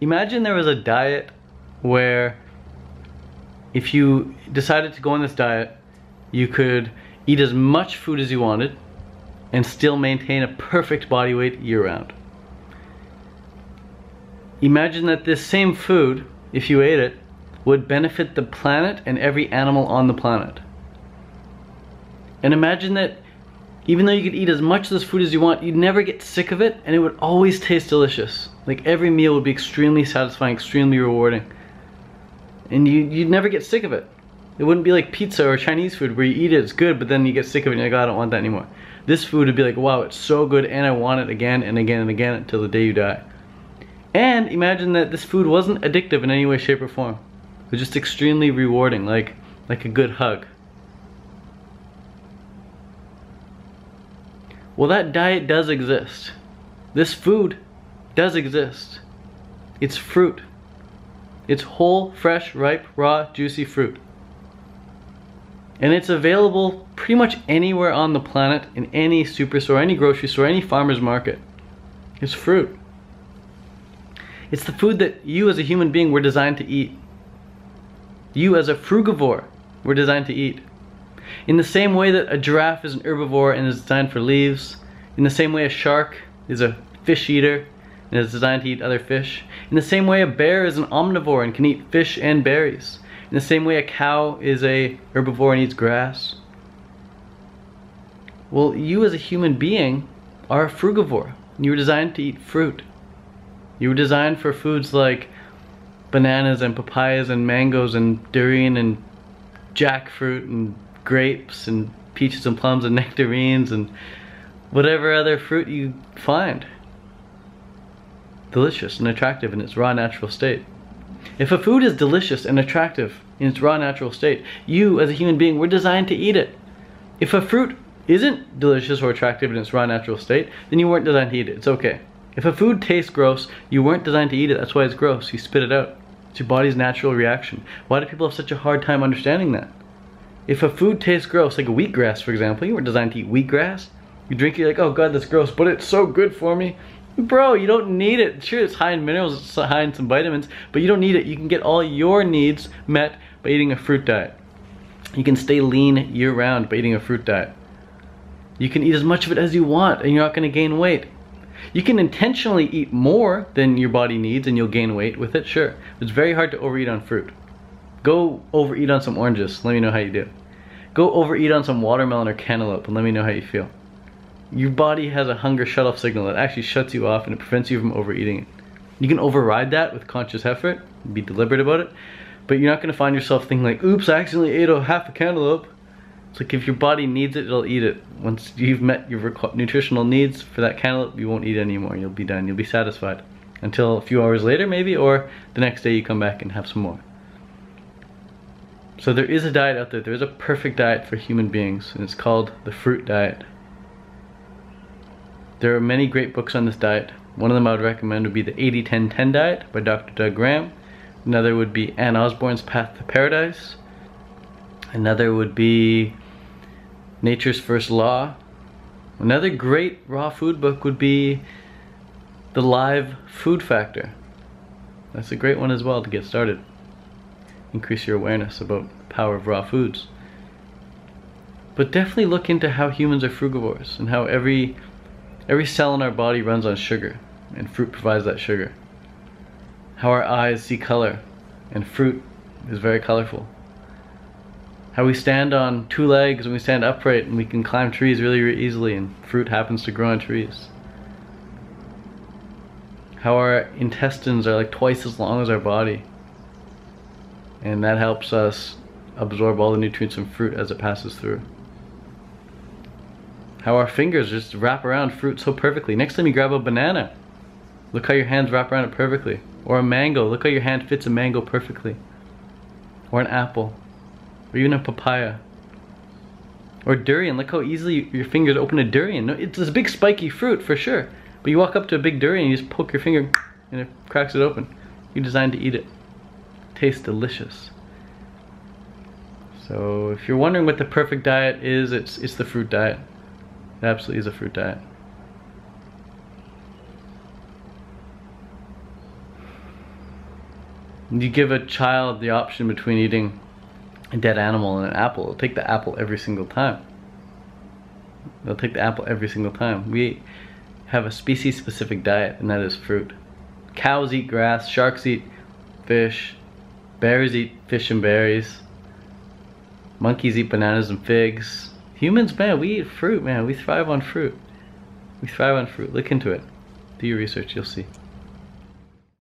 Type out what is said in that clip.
imagine there was a diet where if you decided to go on this diet, you could eat as much food as you wanted and still maintain a perfect body weight year-round. Imagine that this same food, if you ate it, would benefit the planet and every animal on the planet. And imagine that even though you could eat as much of this food as you want, you'd never get sick of it, and it would always taste delicious. Like every meal would be extremely satisfying, extremely rewarding. And you'd never get sick of it. It wouldn't be like pizza or Chinese food where you eat it, it's good, but then you get sick of it and you're like, oh, I don't want that anymore. This food would be like, wow, it's so good and I want it again and again and again until the day you die. And imagine that this food wasn't addictive in any way, shape, or form. It was just extremely rewarding, like a good hug. Well, that diet does exist. This food does exist. It's fruit. It's whole, fresh, ripe, raw, juicy fruit. And it's available pretty much anywhere on the planet, in any superstore, any grocery store, any farmer's market. It's fruit. It's the food that you as a human being were designed to eat. You as a frugivore were designed to eat. In the same way that a giraffe is an herbivore and is designed for leaves, in the same way a shark is a fish eater and is designed to eat other fish, in the same way a bear is an omnivore and can eat fish and berries, in the same way a cow is a herbivore and eats grass. Well, you as a human being are a frugivore. You were designed to eat fruit. You were designed for foods like bananas and papayas and mangoes and durian and jackfruit and grapes and peaches and plums and nectarines and whatever other fruit you find. Delicious and attractive in its raw natural state. If a food is delicious and attractive in its raw natural state, you as a human being were designed to eat it. If a fruit isn't delicious or attractive in its raw natural state, then you weren't designed to eat it. It's okay. If a food tastes gross, you weren't designed to eat it. That's why it's gross. You spit it out. It's your body's natural reaction. Why do people have such a hard time understanding that? If a food tastes gross, like a wheatgrass for example, you weren't designed to eat wheatgrass. You drink it, you're like, oh god, that's gross, but it's so good for me. Bro, you don't need it. Sure, it's high in minerals, it's high in some vitamins, but you don't need it. You can get all your needs met by eating a fruit diet. You can stay lean year-round by eating a fruit diet. You can eat as much of it as you want and you're not going to gain weight. You can intentionally eat more than your body needs and you'll gain weight with it, sure. It's very hard to overeat on fruit. Go overeat on some oranges, let me know how you do. Go overeat on some watermelon or cantaloupe and let me know how you feel. Your body has a hunger shut-off signal that actually shuts you off and it prevents you from overeating it. You can override that with conscious effort, be deliberate about it, but you're not going to find yourself thinking like, oops, I accidentally ate half a cantaloupe. It's like if your body needs it, it'll eat it. Once you've met your nutritional needs for that cantaloupe, you won't eat it anymore. You'll be done. You'll be satisfied. Until a few hours later maybe, or the next day you come back and have some more. So there is a diet out there. There is a perfect diet for human beings, and it's called the fruit diet. There are many great books on this diet. One of them I would recommend would be the 80-10-10 diet by Dr. Doug Graham. Another would be Ann Osborne's Path to Paradise. Another would be Nature's First Law. Another great raw food book would be The Live Food Factor. That's a great one as well to get started. Increase your awareness about the power of raw foods. But definitely look into how humans are frugivores and how every cell in our body runs on sugar, and fruit provides that sugar. How our eyes see color, and fruit is very colorful. How we stand on two legs and we stand upright and we can climb trees really, really easily, and fruit happens to grow on trees. How our intestines are like twice as long as our body, and that helps us absorb all the nutrients from fruit as it passes through. How our fingers just wrap around fruit so perfectly. Next time you grab a banana, look how your hands wrap around it perfectly. Or a mango, look how your hand fits a mango perfectly. Or an apple. Or even a papaya. Or durian, look how easily your fingers open a durian. It's this big spiky fruit for sure, but you walk up to a big durian and you just poke your finger and it cracks it open. You're designed to eat it. It tastes delicious. So if you're wondering what the perfect diet is, it's the fruit diet. It absolutely is a fruit diet. You give a child the option between eating a dead animal and an apple. They'll take the apple every single time. They'll take the apple every single time. We have a species-specific diet, and that is fruit. Cows eat grass, sharks eat fish, bears eat fish and berries, monkeys eat bananas and figs. Humans, man, we eat fruit, man. We thrive on fruit. We thrive on fruit. Look into it. Do your research, you'll see.